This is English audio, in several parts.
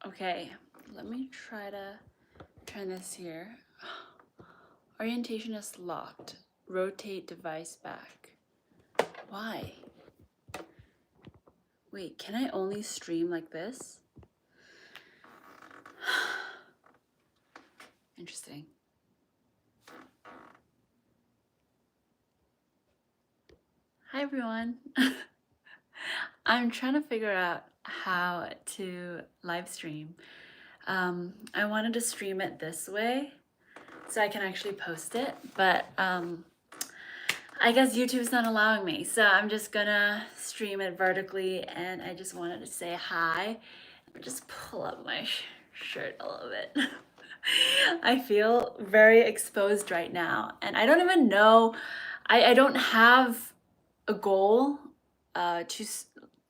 Okay, let me try to turn this here. Orientation is locked. Rotate device back. Why? Wait, can I only stream like this? Interesting. Hi everyone. I'm trying to figure out how to live stream. I wanted to stream it this way so I can actually post it, but I guess YouTube's not allowing me, so I'm just gonna stream it vertically, and I just wanted to say hi. Just pull up my shirt a little bit. I feel very exposed right now, and I don't even know, I don't have a goal to,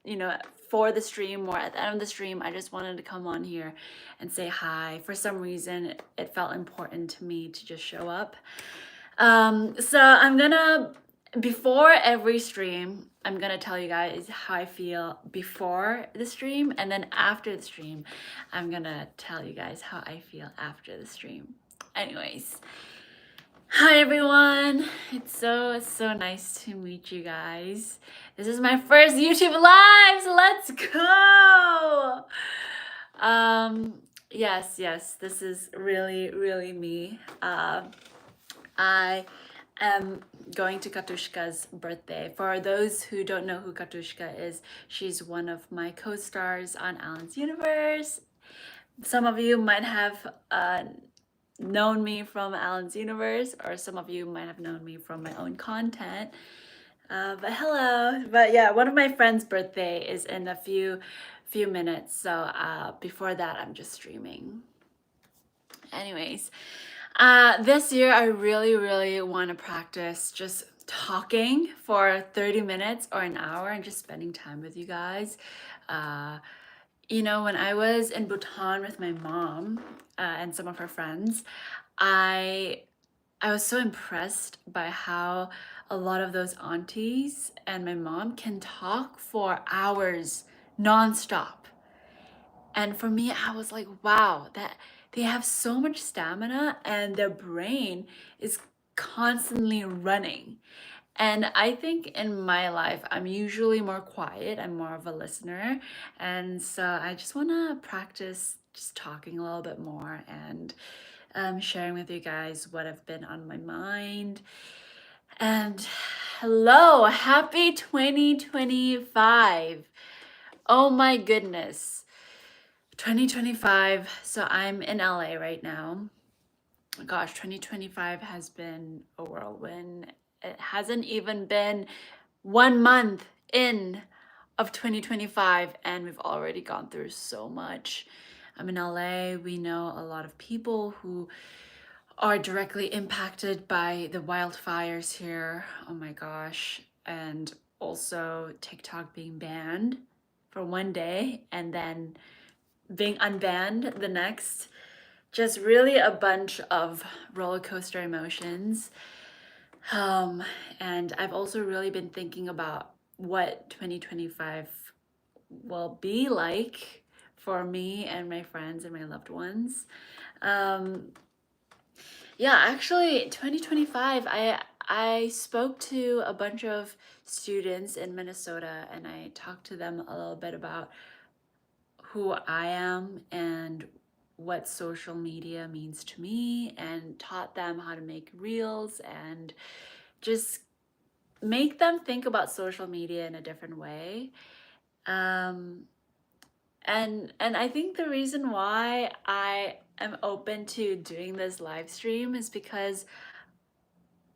you know, for the stream or at the end of the stream. I just wanted to come on here and say hi. For some reason, it felt important to me to just show up. So I'm gonna, before every stream, I'm gonna tell you guys how I feel before the stream, and then after the stream, I'm gonna tell you guys how I feel after the stream. Anyways, hi everyone. It's so nice to meet you guys. This is my first YouTube live, so let's go. Yes, this is really me. I am going to Katushka's birthday. For those who don't know who Katushka is, she's one of my co-stars on Alan's Universe. Some of you might have known me from Alan's Universe, or some of you might have known me from my own content. But hello. But yeah, one of my friend's birthday is in a few minutes, so before that I'm just streaming. Anyways, this year I really want to practice just talking for 30 minutes or an hour and just spending time with you guys. You know, when I was in Bhutan with my mom and some of her friends, I was so impressed by how a lot of those aunties and my mom can talk for hours nonstop. And for me, I was like, wow, that they have so much stamina and their brain is constantly running. And I think in my life, I'm usually more quiet. I'm more of a listener. And so I just want to practice just talking a little bit more and sharing with you guys what have been on my mind. And hello, happy 2025. Oh my goodness. 2025. So I'm in LA right now. Gosh, 2025 has been a whirlwind. It hasn't even been 1 month in of 2025 and we've already gone through so much. I'm in LA. We know a lot of people who are directly impacted by the wildfires here. Oh my gosh. And also TikTok being banned for 1 day and then being unbanned the next. Just really a bunch of roller coaster emotions. And I've also really been thinking about what 2025 will be like for me and my friends and my loved ones. Yeah, actually 2025, I spoke to a bunch of students in Minnesota and I talked to them a little bit about who I am and what social media means to me, and taught them how to make reels and just make them think about social media in a different way. And I think the reason why I am open to doing this live stream is because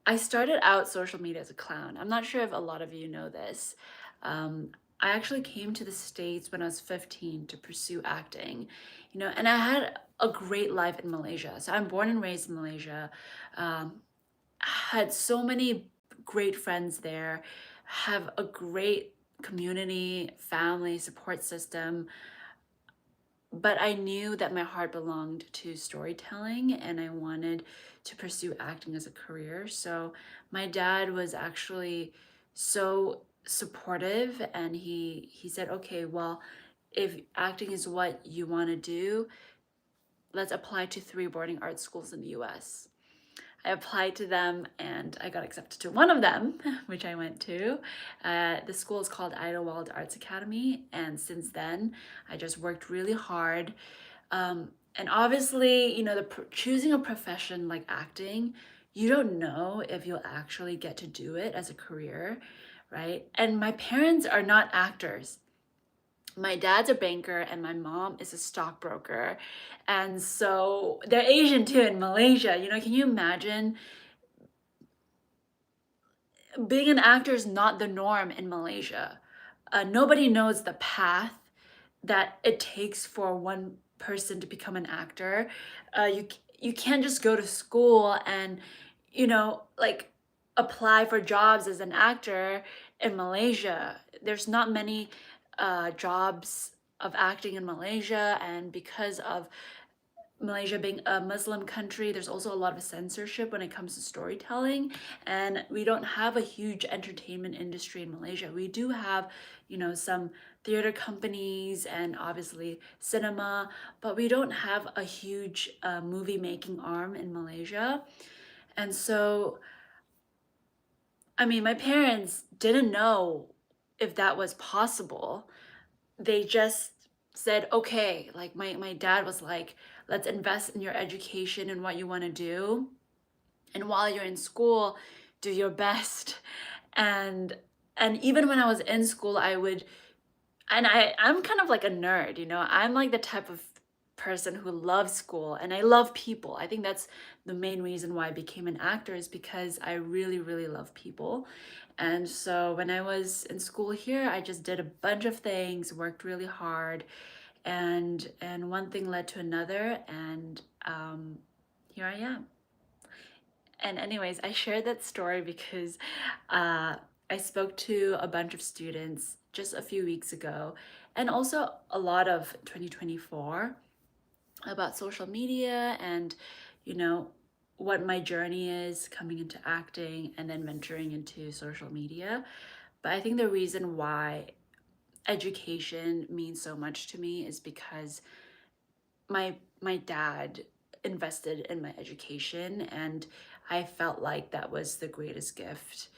I started out social media as a clown. I'm not sure if a lot of you know this. I actually came to the States when I was 15 to pursue acting, you know, and I had a great life in Malaysia. So I'm born and raised in Malaysia. Had so many great friends there, have a great community, family, support system. But I knew that my heart belonged to storytelling and I wanted to pursue acting as a career. So my dad was actually so supportive and he said, okay, well, if acting is what you want to do, let's apply to 3 boarding arts schools in the US. I applied to them and I got accepted to one of them, which I went to. The school is called Idlewild Arts Academy, and since then, I just worked really hard. And obviously, you know, choosing a profession like acting, you don't know if you'll actually get to do it as a career, right? And my parents are not actors. My dad's a banker and my mom is a stockbroker. And so they're Asian too in Malaysia. You know, can you imagine being an actor is not the norm in Malaysia. Nobody knows the path that it takes for one person to become an actor. You can't just go to school and, you know, like apply for jobs as an actor in Malaysia. There's not many jobs of acting in Malaysia, and because of Malaysia being a Muslim country, there's also a lot of censorship when it comes to storytelling, and we don't have a huge entertainment industry in Malaysia. We do have, you know, some theater companies and obviously cinema, but we don't have a huge movie making arm in Malaysia. And so, I mean, my parents didn't know if that was possible. They just said, okay, like my dad was like, let's invest in your education and what you want to do. And while you're in school, do your best. And even when I was in school, I would, and I'm kind of like a nerd, you know. I'm like the type of person who loves school and I love people. I think that's the main reason why I became an actor, is because I really, really love people. And so when I was in school here, I just did a bunch of things, worked really hard, and one thing led to another, and here I am. And anyways, I shared that story because I spoke to a bunch of students just a few weeks ago, and also a lot of 2024, about social media and, you know, what my journey is coming into acting and then venturing into social media. But I think the reason why education means so much to me is because my dad invested in my education, and I felt like that was the greatest gift.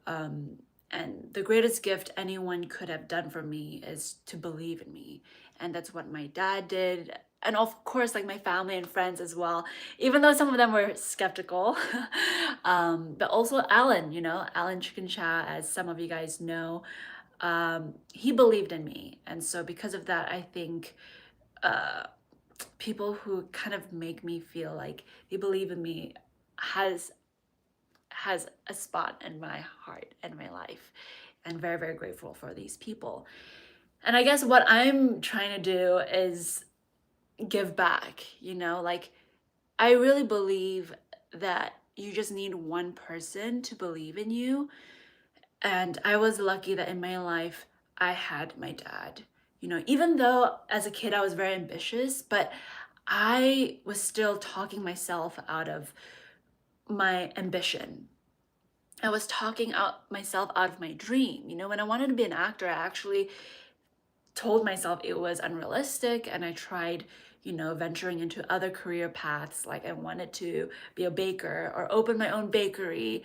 Um, and the greatest gift anyone could have done for me is to believe in me. And that's what my dad did. And of course, like my family and friends as well, even though some of them were skeptical. But also Alan, you know, Alan Chicken Cha, as some of you guys know, he believed in me. And so because of that, I think people who kind of make me feel like they believe in me has a spot in my heart and my life. And very, very grateful for these people. And I guess what I'm trying to do is give back, you know, like I really believe that you just need one person to believe in you. And I was lucky that in my life, I had my dad. You know, even though as a kid I was very ambitious, but I was still talking myself out of my ambition. I was talking out myself out of my dream. You know, when I wanted to be an actor, I actually told myself it was unrealistic, and I tried, you know, venturing into other career paths. Like I wanted to be a baker or open my own bakery.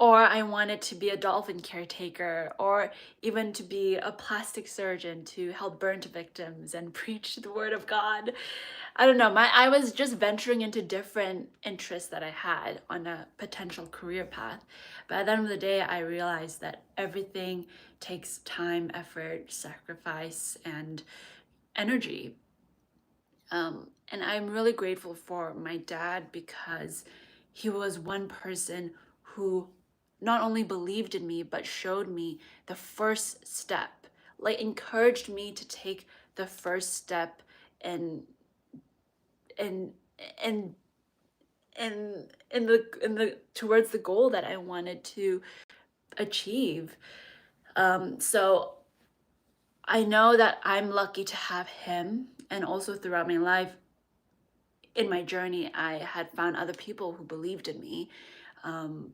Or I wanted to be a dolphin caretaker, or even to be a plastic surgeon to help burnt victims and preach the word of God. I don't know, I was just venturing into different interests that I had on a potential career path. But at the end of the day, I realized that everything takes time, effort, sacrifice, and energy. And I'm really grateful for my dad because he was one person who not only believed in me, but showed me the first step, like encouraged me to take the first step in in in in the towards the goal that I wanted to achieve. So I know that I'm lucky to have him, and also throughout my life, in my journey, I had found other people who believed in me. Um,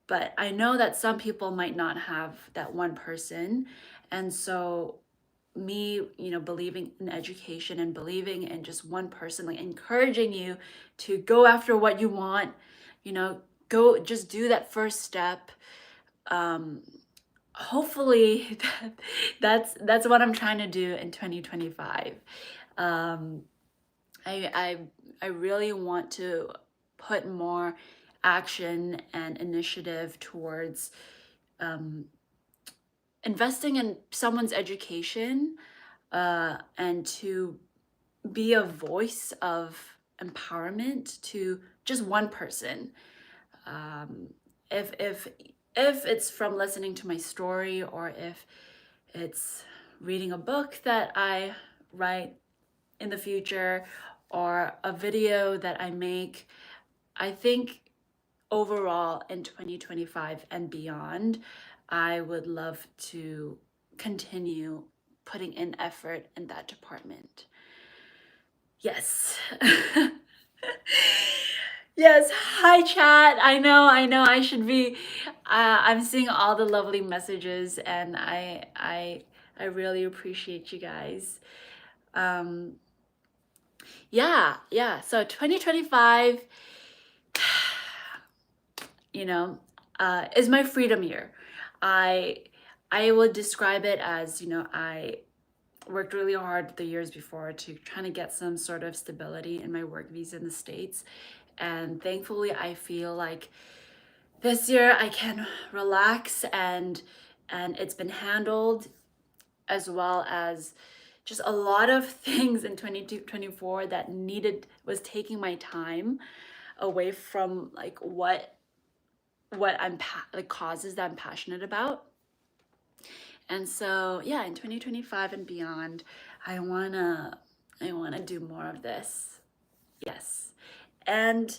but I know that some people might not have that one person. And so me, you know, believing in education and believing in just one person, like encouraging you to go after what you want, you know, go just do that first step. Um, hopefully that's what I'm trying to do in 2025. Um, I, I, I really want to put more action and initiative towards investing in someone's education, and to be a voice of empowerment to just one person. Um, if it's from listening to my story, or if it's reading a book that I write in the future, or a video that I make, I think overall in 2025 and beyond, I would love to continue putting in effort in that department. Yes. Yes. Hi, chat. I know. I should be. I'm seeing all the lovely messages, and I really appreciate you guys. Um, yeah. So 2025, you know, is my freedom year. I I would describe it as, you know, I worked really hard the years before to trying to get some sort of stability in my work visa in the States. And thankfully, I feel like this year I can relax, and it's been handled, as well as just a lot of things in 2024 that needed was taking my time away from like what like causes that I'm passionate about. And so, yeah, in 2025 and beyond, I wanna I wanna do more of this. Yes. And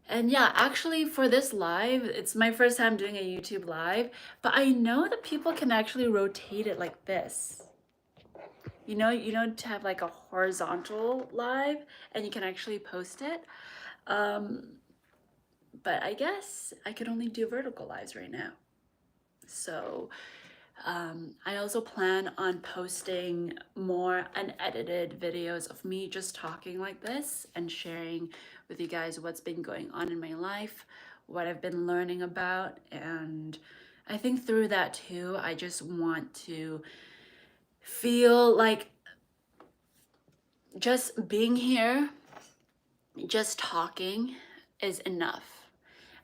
yeah, actually for this live, it's my first time doing a YouTube live, but I know that people can actually rotate it like this. You know, to have like a horizontal live, and you can actually post it. Um, but I guess I could only do vertical lives right now. So I also plan on posting more unedited videos of me just talking like this and sharing with you guys what's been going on in my life, what I've been learning about. And I think through that too, I just want to feel like just being here, just talking is enough.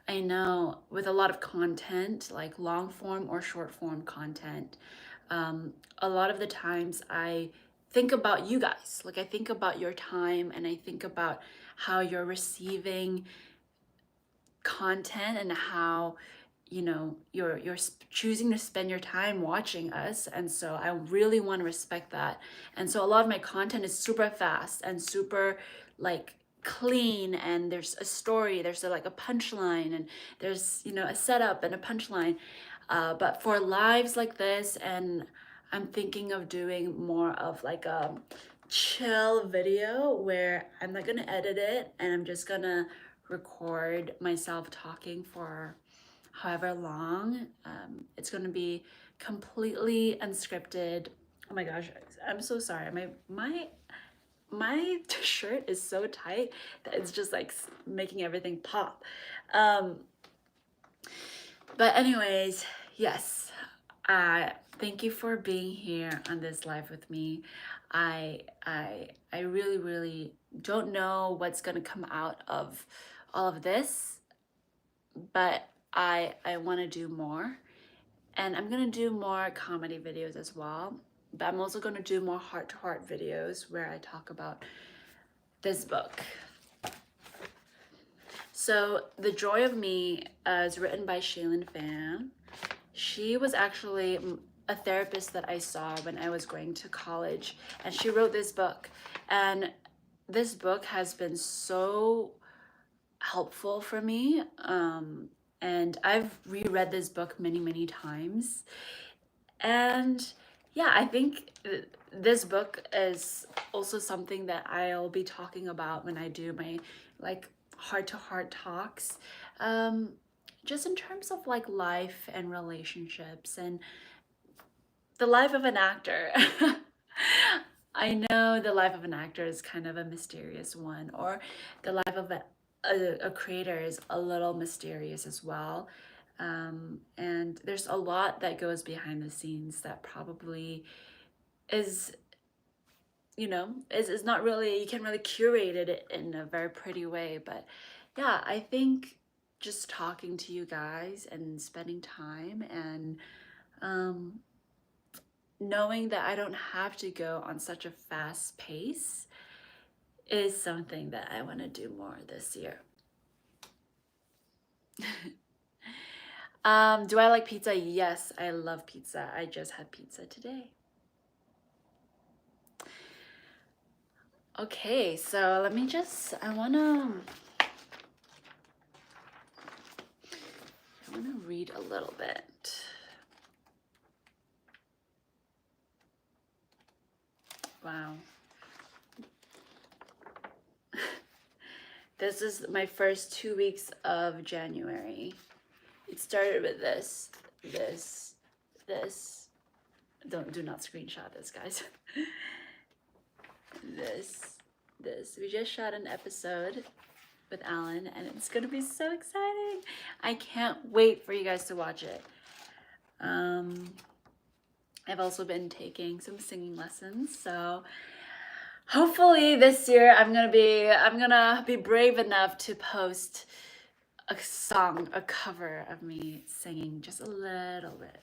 I know with a lot of content, like long form or short form content, a lot of the times I think about you guys. Like I think about your time, and I think about how you're receiving content, and how, you know, you're choosing to spend your time watching us. And so I really want to respect that. And so a lot of my content is super fast and super like clean, and there's a story, there's like a punchline, and there's, you know, a setup and a punchline. But for lives like this, and I'm thinking of doing more of like a chill video where I'm not gonna edit it, and I'm just gonna record myself talking for however long. It's gonna be completely unscripted. Oh my gosh, I'm so sorry. My shirt is so tight that it's just like making everything pop. Um, but anyways, yes. Thank you for being here on this live with me. I really, really don't know what's gonna come out of all of this, but I want to do more, and I'm gonna do more comedy videos as well. But I'm also gonna do more heart-to-heart videos where I talk about this book. So The Joy of Me is written by Shaylin Fan. She was actually a therapist that I saw when I was going to college, and she wrote this book. And this book has been so helpful for me. And I've reread this book many, many times. And yeah, I think this book is also something that I'll be talking about when I do my like heart-to-heart talks. Just in terms of like life and relationships and the life of an actor. I know the life of an actor is kind of a mysterious one, or the life of a creator is a little mysterious as well. And there's a lot that goes behind the scenes that probably is, is not really, you can really curate it in a very pretty way. But yeah, I think just talking to you guys and spending time and um, knowing that I don't have to go on such a fast pace is something that I want to do more this year. Do I like pizza? Yes, I love pizza. I just had pizza today. Okay, so let me just, I wanna read a little bit. Wow. This is my first 2 weeks of January. It started with this. Do not screenshot this, guys. this. We just shot an episode with Alan, and it's gonna be so exciting. I can't wait for you guys to watch it. I've also been taking some singing lessons, so hopefully this year I'm gonna be brave enough to post a song, a cover of me singing just a little bit.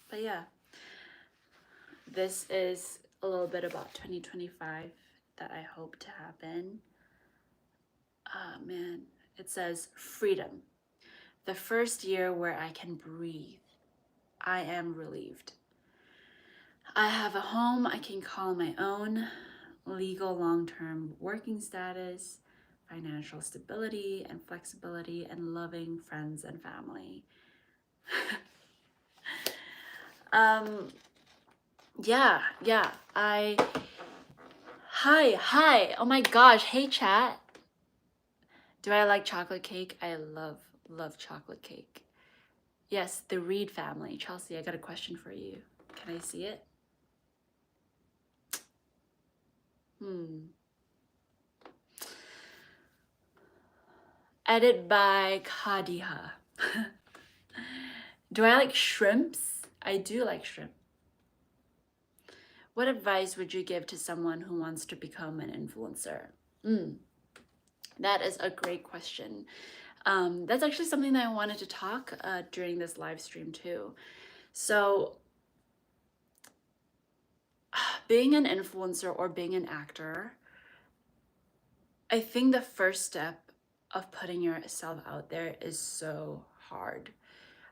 But yeah, this is a little bit about 2025 that I hope to happen. Oh man, it says freedom. The first year where I can breathe. I am relieved. I have a home I can call my own, legal long-term working status, financial stability and flexibility, and loving friends and family. Yeah. Hi. Oh my gosh. Hey, chat. Do I like chocolate cake? I love chocolate cake. Yes, the Reed family. Chelsea, I got a question for you. Can I see it? Edit by Kadiha. Do I like shrimps? I do like shrimp. What advice would you give to someone who wants to become an influencer? That is a great question. That's actually something that I wanted to talk during this live stream too. So being an influencer or being an actor, I think the first step of putting yourself out there is so hard.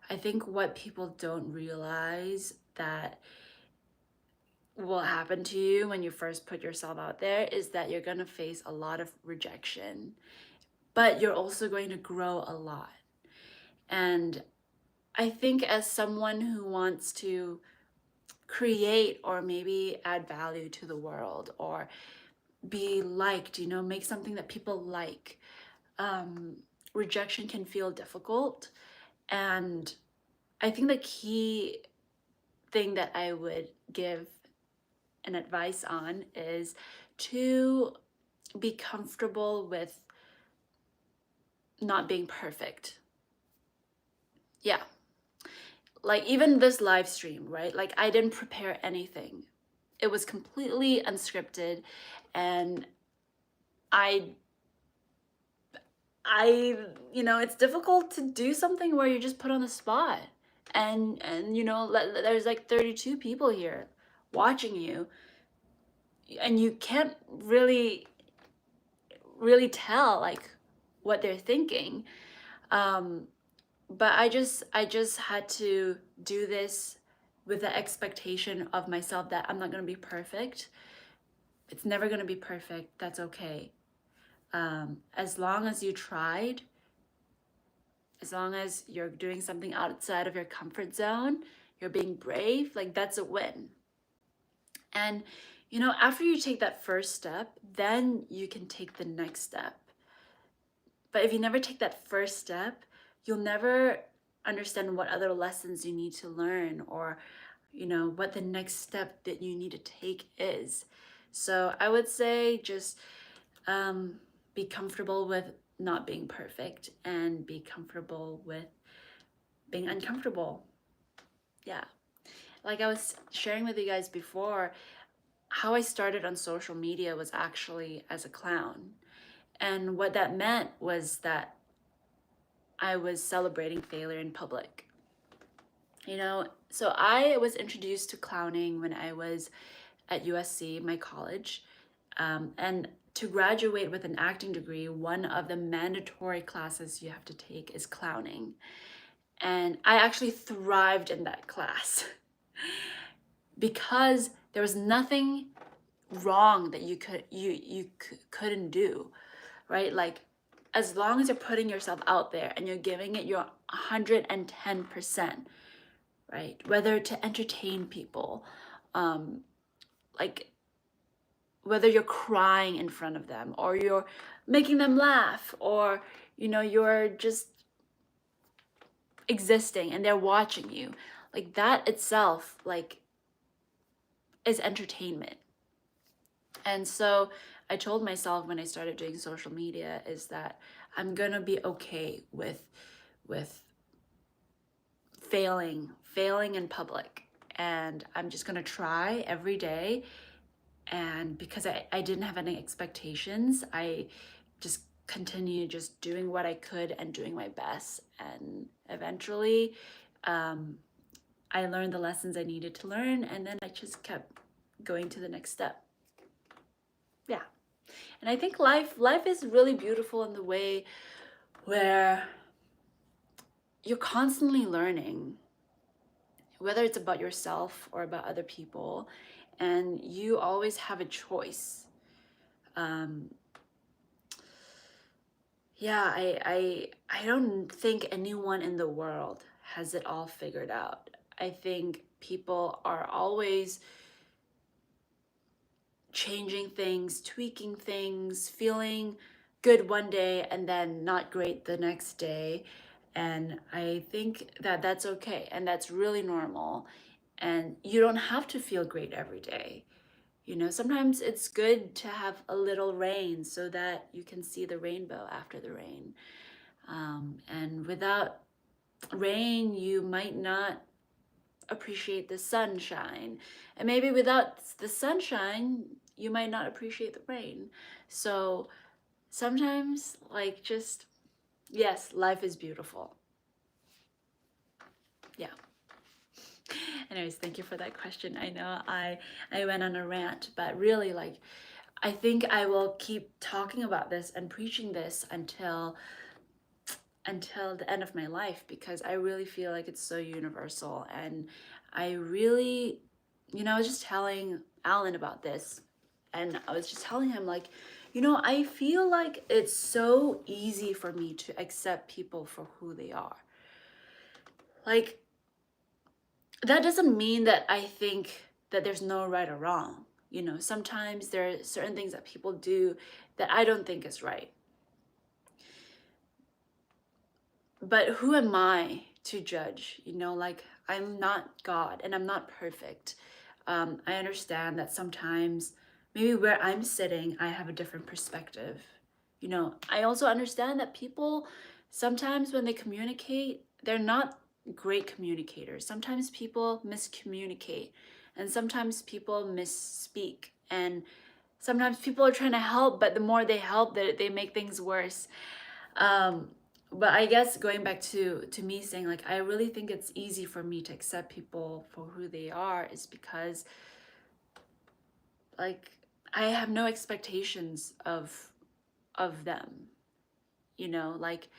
I think what people don't realize that will happen to you when you first put yourself out there is that you're going to face a lot of rejection, but you're also going to grow a lot. And I think as someone who wants to create or maybe add value to the world or be liked, make something that people like, rejection can feel difficult. And I think the key thing that I would give an advice on is to be comfortable with not being perfect. Yeah. Like even this live stream, right? Like I didn't prepare anything. It was completely unscripted, and I it's difficult to do something where you're just put on the spot. And there's like 32 people here watching you, and you can't really tell like what they're thinking. But I just had to do this with the expectation of myself that I'm not going to be perfect. It's never going to be perfect. That's okay. As long as you tried, as long as you're doing something outside of your comfort zone, you're being brave, like that's a win. And after you take that first step, then you can take the next step. But if you never take that first step, you'll never understand what other lessons you need to learn or you know, what the next step that you need to take is. So I would say just be comfortable with not being perfect and be comfortable with being uncomfortable. Yeah. Like I was sharing with you guys before, how I started on social media was actually as a clown. And what that meant was that I was celebrating failure in public. You know, so I was introduced to clowning when I was at USC, my college. And to graduate with an acting degree, one of the mandatory classes you have to take is clowning. And I actually thrived in that class because there was nothing wrong that couldn't do, right? Like as long as you're putting yourself out there and you're giving it your 110%, right? Whether to entertain people, like whether you're crying in front of them or you're making them laugh or you know you're just existing and they're watching you, like that itself like is entertainment. And so I told myself when I started doing social media is that I'm gonna be okay with failing in public, and I'm just gonna try every day. And because I didn't have any expectations, I just continued just doing what I could and doing my best. And eventually, I learned the lessons I needed to learn, and then I just kept going to the next step. Yeah. And I think life is really beautiful in the way where you're constantly learning, whether it's about yourself or about other people, and you always have a choice. Um, yeah, I don't think anyone in the world has it all figured out. I think people are always changing things, tweaking things, feeling good one day and then not great the next day. And I think that that's okay and that's really normal. And you don't have to feel great every day. You know, sometimes it's good to have a little rain so that you can see the rainbow after the rain. And without rain, you might not appreciate the sunshine. And maybe without the sunshine, you might not appreciate the rain. So sometimes, like, just, yes, life is beautiful. Yeah. Anyways, thank you for that question. I know I went on a rant, but really, like, I think I will keep talking about this and preaching this until the end of my life because I really feel like it's so universal. And I really, you know, I was just telling Alan about this, and I was just telling him, like, you know, I feel like it's so easy for me to accept people for who they are. Like, that doesn't mean that I think that there's no right or wrong. You know, sometimes there are certain things that people do that I don't think is right. But who am I to judge? You know, like I'm not God and I'm not perfect. I understand that sometimes maybe where I'm sitting, I have a different perspective. You know, I also understand that people sometimes when they communicate, they're not great communicators. Sometimes people miscommunicate and sometimes people misspeak. And sometimes people are trying to help, but the more they help, they make things worse. Um, but I guess going back to me saying like I really think it's easy for me to accept people for who they are is because like I have no expectations of them. You know, like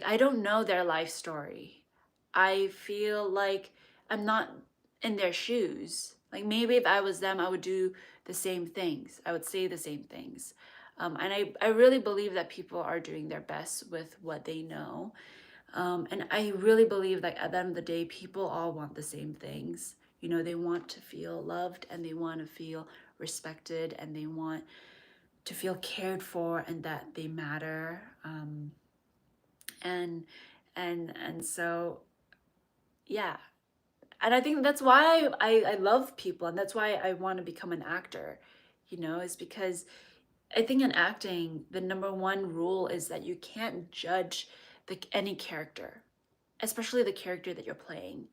I don't know their life story. I feel like I'm not in their shoes. Like maybe if I was them, I would do the same things. I would say the same things. And I really believe that people are doing their best with what they know. And I really believe that at the end of the day, people all want the same things. You know, they want to feel loved and they want to feel respected and they want to feel cared for and that they matter. And so, yeah, And I think that's why I love people, and that's why I want to become an actor, you know, is because I think in acting, the number one rule is that you can't judge any character, especially the character that you're playing.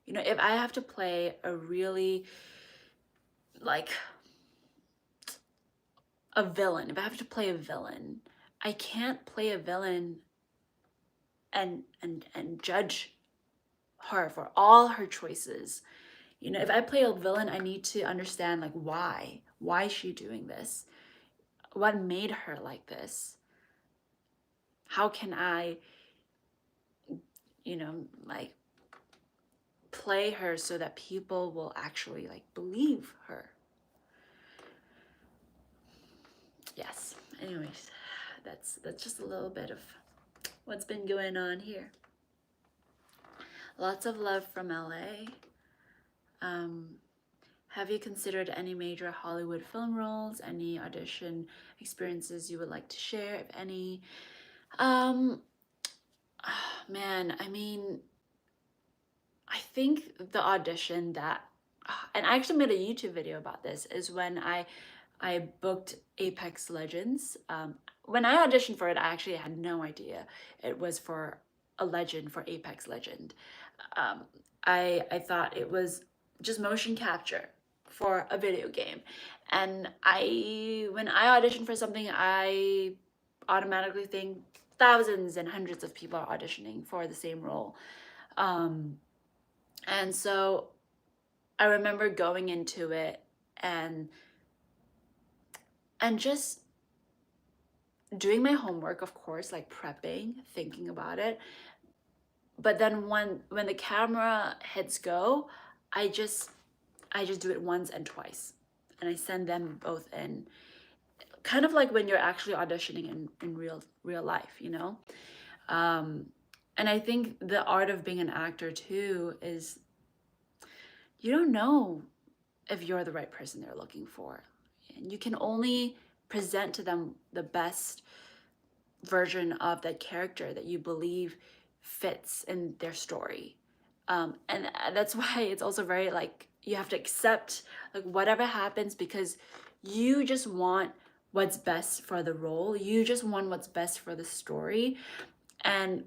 You know, if I have to play a really, like, a villain, if I have to play a villain, I can't play a villain and judge her for all her choices. You know, if I play a villain, I need to understand, like, why is she doing this, what made her like this, how can I, you know, like, play her so that people will actually, like, believe her. Yes, anyways, that's just a little bit of what's been going on here. Lots of love from LA. Have you considered any major Hollywood film roles? Any audition experiences you would like to share, if any? Man, I mean, I think the audition that, and I actually made a YouTube video about this, is when I booked Apex Legends. When I auditioned for it, I actually had no idea it was for a legend, for Apex Legend. Um, I thought it was just motion capture for a video game, and when I audition for something, I automatically think thousands and hundreds of people are auditioning for the same role. And so I remember going into it and just doing my homework, of course, like prepping, thinking about it. But then when the camera hits go, I just do it once and twice, and I send them both in. Kind of like when you're actually auditioning in real life, you know. And I think the art of being an actor too is, you don't know if you're the right person they're looking for, and you can only present to them the best version of that character that you believe fits in their story. And that's why it's also very, like, you have to accept, like, whatever happens, because you just want what's best for the role, you just want what's best for the story, and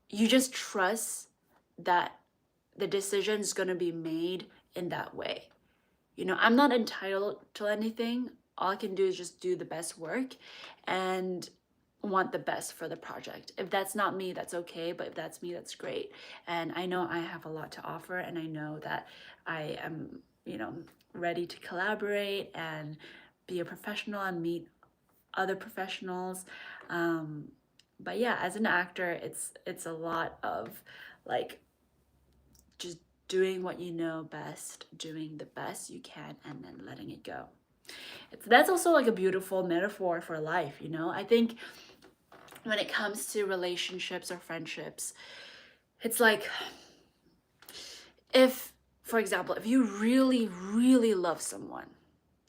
you just trust that the decision is going to be made in that way. You know, I'm not entitled to anything. All I can do is just do the best work and want the best for the project. If that's not me, that's okay, but if that's me, that's great. And I know I have a lot to offer, and I know that I am, you know, ready to collaborate and be a professional and meet other professionals. But yeah, as an actor, it's a lot of, like, just doing what you know best, doing the best you can, and then letting it go. That's also like a beautiful metaphor for life, you know? I think when it comes to relationships or friendships, it's like, if, for example, if you really, really love someone,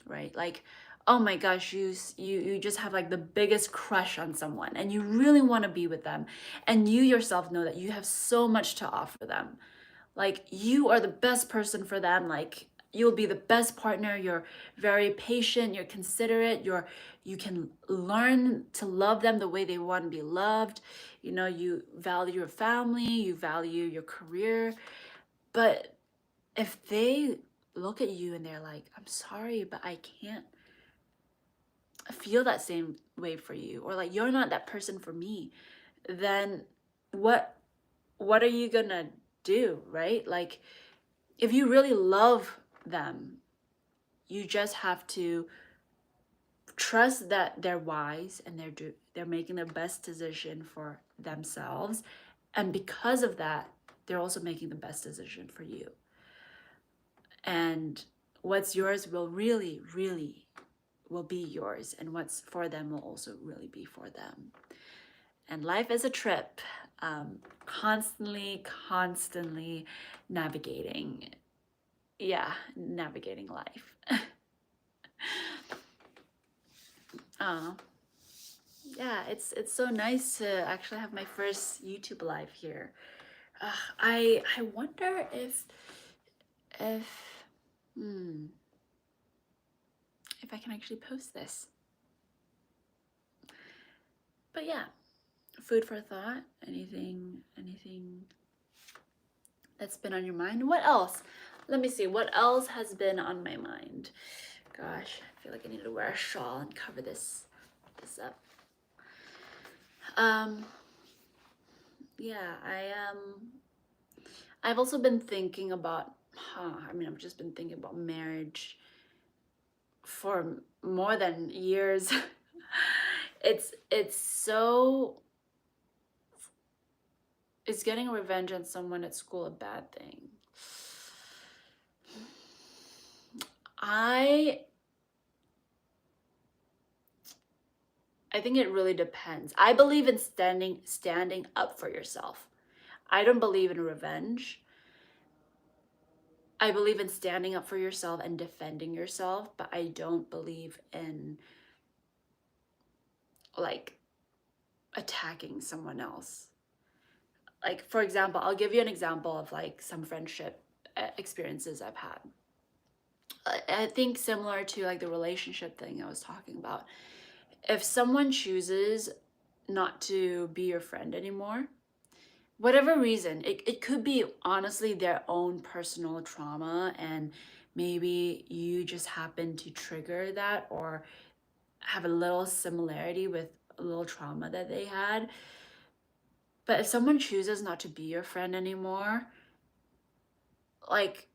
right? Like, oh my gosh, you just have like the biggest crush on someone, and you really want to be with them, and you yourself know that you have so much to offer them. Like, you are the best person for them. Like, you'll be the best partner. You're very patient, you're considerate, you can learn to love them the way they want to be loved. You know, you value your family, you value your career. But if they look at you and they're like, I'm sorry, but I can't feel that same way for you, or like, you're not that person for me, then what are you gonna do, right? Like, if you really love them, you just have to trust that they're wise and they're making the best decision for themselves, and because of that, they're also making the best decision for you. And what's yours will really, really will be yours, and what's for them will also really be for them. And life is a trip, constantly navigating. Yeah, navigating life. Yeah, it's so nice to actually have my first YouTube live here. I wonder if if I can actually post this. But yeah, food for thought. Anything that's been on your mind? What else? Let me see. What else has been on my mind? Gosh, I feel like I need to wear a shawl and cover this up. Yeah, I've also been thinking about, I've just been thinking about marriage for more than years. Is getting revenge on someone at school a bad thing? I think it really depends. I believe in standing up for yourself. I don't believe in revenge. I believe in standing up for yourself and defending yourself, but I don't believe in like attacking someone else. Like, for example, I'll give you an example of like some friendship experiences I've had. I think similar to like the relationship thing I was talking about. If someone chooses not to be your friend anymore, whatever reason, it could be honestly their own personal trauma, and maybe you just happen to trigger that or have a little similarity with a little trauma that they had. But if someone chooses not to be your friend anymore, like,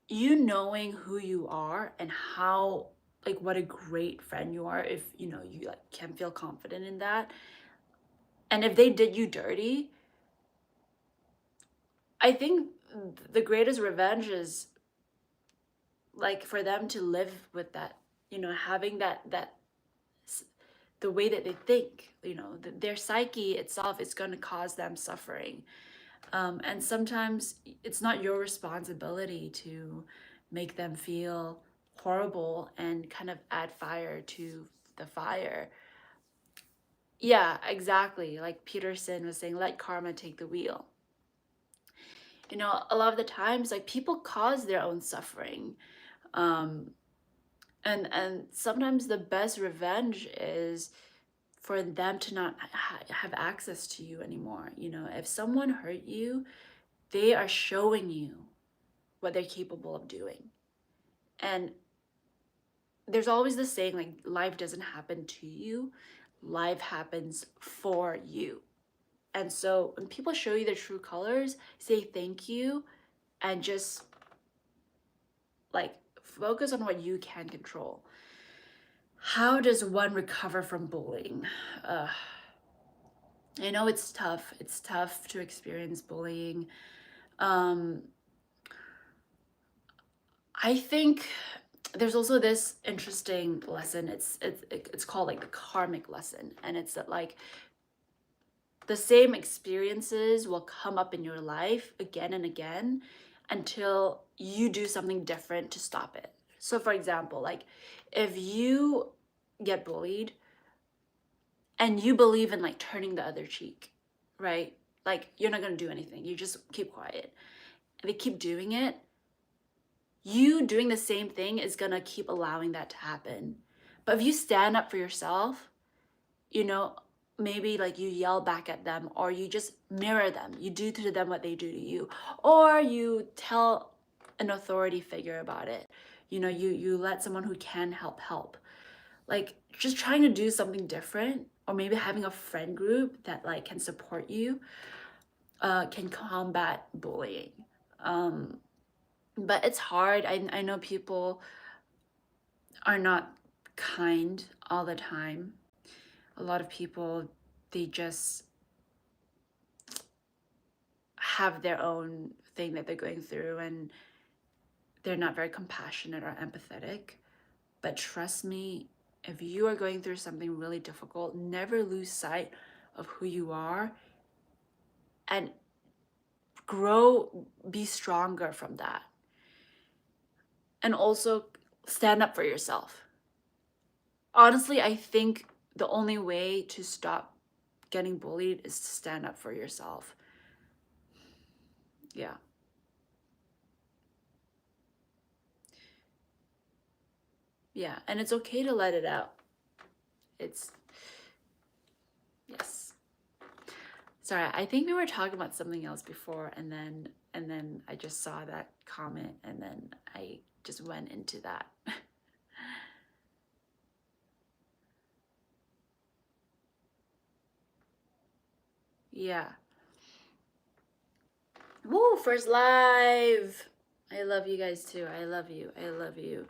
you knowing who you are and how, like, what a great friend you are, if you like can feel confident in that, and if they did you dirty, I think the greatest revenge is like for them to live with that, having that the way that they think, their psyche itself is going to cause them suffering. And sometimes it's not your responsibility to make them feel horrible and kind of add fire to the fire. Yeah, exactly. Like Peterson was saying, let karma take the wheel. A lot of the times, like, people cause their own suffering. And sometimes the best revenge is for them to not have access to you anymore. If someone hurt you, they are showing you what they're capable of doing. And there's always this saying, like, life doesn't happen to you, life happens for you. And so when people show you their true colors, say thank you and just like focus on what you can control. How does one recover from bullying? I know it's tough. It's tough to experience bullying. I think there's also this interesting lesson. It's called like the karmic lesson, and it's that like the same experiences will come up in your life again and again until you do something different to stop it. So for example, like if you get bullied and you believe in like turning the other cheek, right? Like you're not going to do anything. You just keep quiet. And they keep doing it. You doing the same thing is going to keep allowing that to happen. But if you stand up for yourself, maybe like you yell back at them, or you just mirror them. You do to them what they do to you, or you tell an authority figure about it. You let someone who can help. Like just trying to do something different, or maybe having a friend group that like can support you, can combat bullying. But it's hard. I know people are not kind all the time. A lot of people, they just have their own thing that they're going through, and they're not very compassionate or empathetic. But trust me, if you are going through something really difficult, never lose sight of who you are and grow, be stronger from that. And also stand up for yourself. Honestly, I think the only way to stop getting bullied is to stand up for yourself. Yeah. Yeah, and it's okay to let it out. It's, yes. Sorry, I think we were talking about something else before, and then I just saw that comment, and then I just went into that. Yeah. Woo, first live. I love you guys too. I love you. I love you.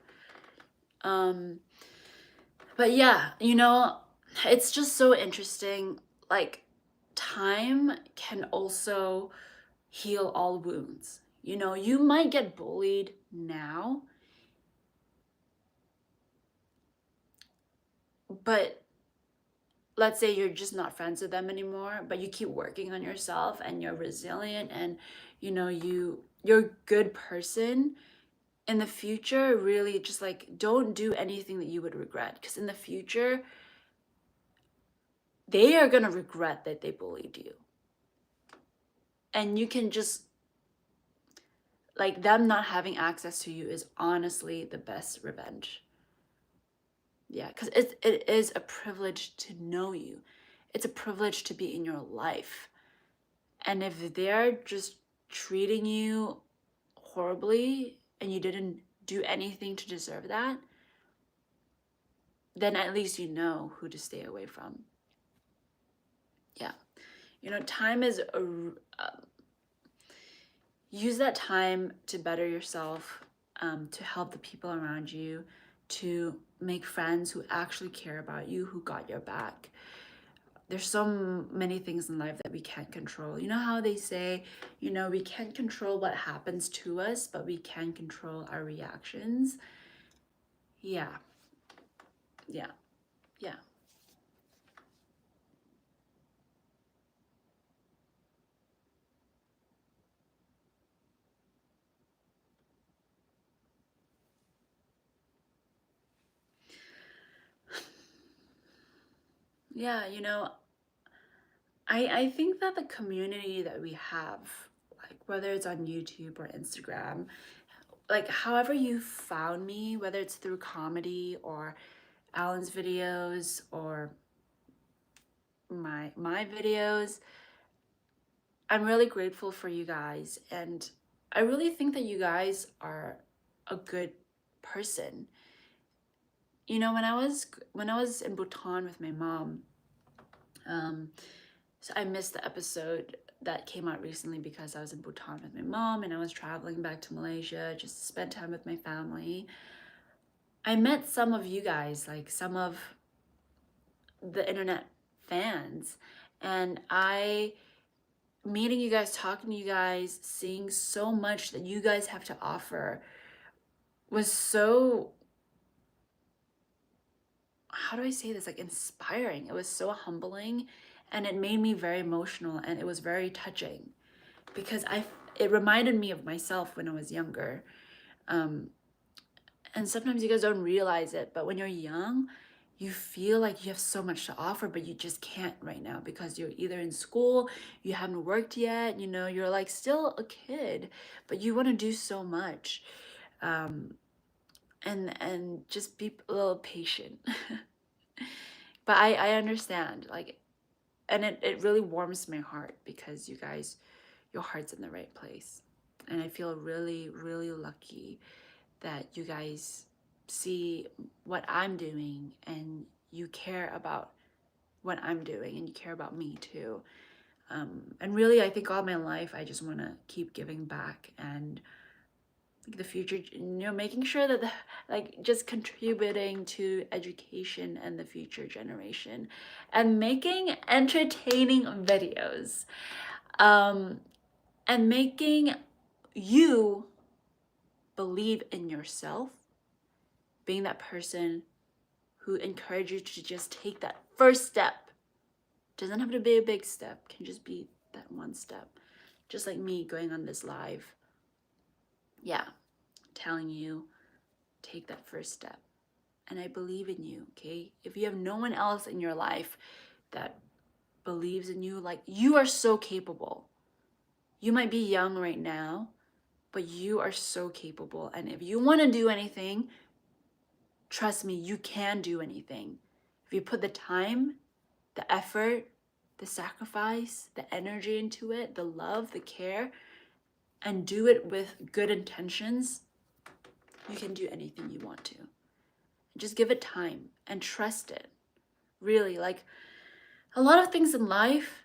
But yeah, you know, it's just so interesting. Like, time can also heal all wounds. You know, you might get bullied now, but let's say you're just not friends with them anymore, but you keep working on yourself and you're resilient, and you know, you're a good person. In the future, really just like don't do anything that you would regret, because in the future they are going to regret that they bullied you. And you can just, like, them not having access to you is honestly the best revenge. Yeah, because it is a privilege to know you. It's a privilege to be in your life. And if they're just treating you horribly and you didn't do anything to deserve that, then at least you know who to stay away from. Yeah. You know, time is use that time to better yourself, to help the people around you, to make friends who actually care about you, who got your back. There's so many things in life that we can't control. You know how they say, you know, we can't control what happens to us, but we can control our reactions. Yeah, yeah, yeah. Yeah, you know, I think that the community that we have, like whether it's on YouTube or Instagram, like however you found me, whether it's through comedy or Alan's videos or my videos, I'm really grateful for you guys, and I really think that you guys are a good person. You know, when I was in Bhutan with my mom, um, so I missed the episode that came out recently because I was in Bhutan with my mom and I was traveling back to Malaysia just to spend time with my family. I met some of you guys, like some of the internet fans, and I meeting you guys, talking to you guys, seeing so much that you guys have to offer was so, how do I say this, like inspiring. It was so humbling, and it made me very emotional, and it was very touching because it reminded me of myself when I was younger. And sometimes you guys don't realize it, but when you're young, you feel like you have so much to offer, but you just can't right now because you're either in school, you haven't worked yet, you know, you're like still a kid, but you want to do so much. And just be a little patient. But I understand, like, and it really warms my heart because you guys, your heart's in the right place. And I feel really, really lucky that you guys see what I'm doing and you care about what I'm doing and you care about me too. And really, I think all my life, I just want to keep giving back, and the future, you know, making sure that like just contributing to education and the future generation and making entertaining videos, and making you believe in yourself, being that person who encourage you to just take that first step. Doesn't have to be a big step, can just be that one step. Just like me going on this live. Yeah, telling you, take that first step. And I believe in you, okay? If you have no one else in your life that believes in you, like, you are so capable. You might be young right now, but you are so capable. And if you want to do anything, trust me, you can do anything. If you put the time, the effort, the sacrifice, the energy into it, the love, the care, and do it with good intentions, you can do anything you want to. Just give it time and trust it. Really, like a lot of things in life,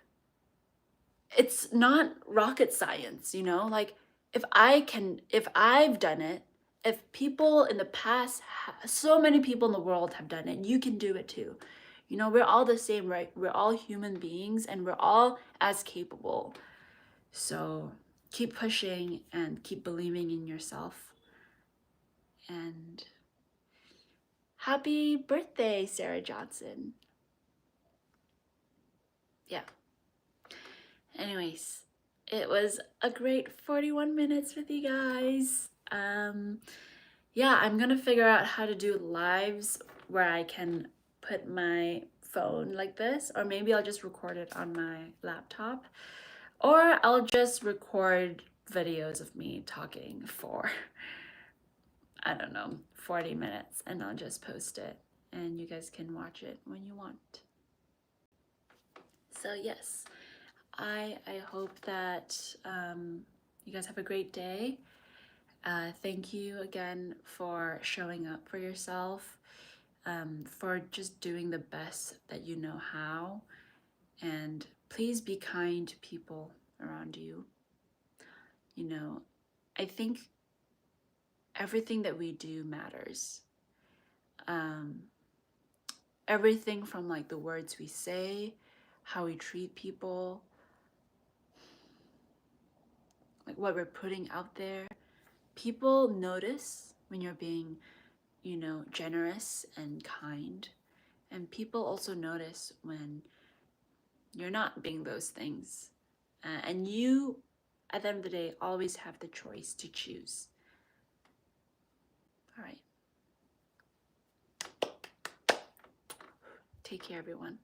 it's not rocket science, you know? Like if I've done it, if people in the past, so many people in the world have done it, you can do it too. You know, we're all the same, right? We're all human beings and we're all as capable. So keep pushing and keep believing in yourself. And happy birthday, Sarah Johnson. Yeah. Anyways, it was a great 41 minutes with you guys. Yeah, I'm gonna figure out how to do lives where I can put my phone like this, or maybe I'll just record it on my laptop, or I'll just record videos of me talking for, I don't know, 40 minutes, and I'll just post it, and you guys can watch it when you want. So yes, I hope that you guys have a great day. Thank you again for showing up for yourself, for just doing the best that you know how. And please be kind to people around you. You know, I think everything that we do matters. Everything from like the words we say, how we treat people, like what we're putting out there. People notice when you're being, you know, generous and kind. And people also notice when you're not being those things. And you, at the end of the day, always have the choice to choose. All right. Take care, everyone.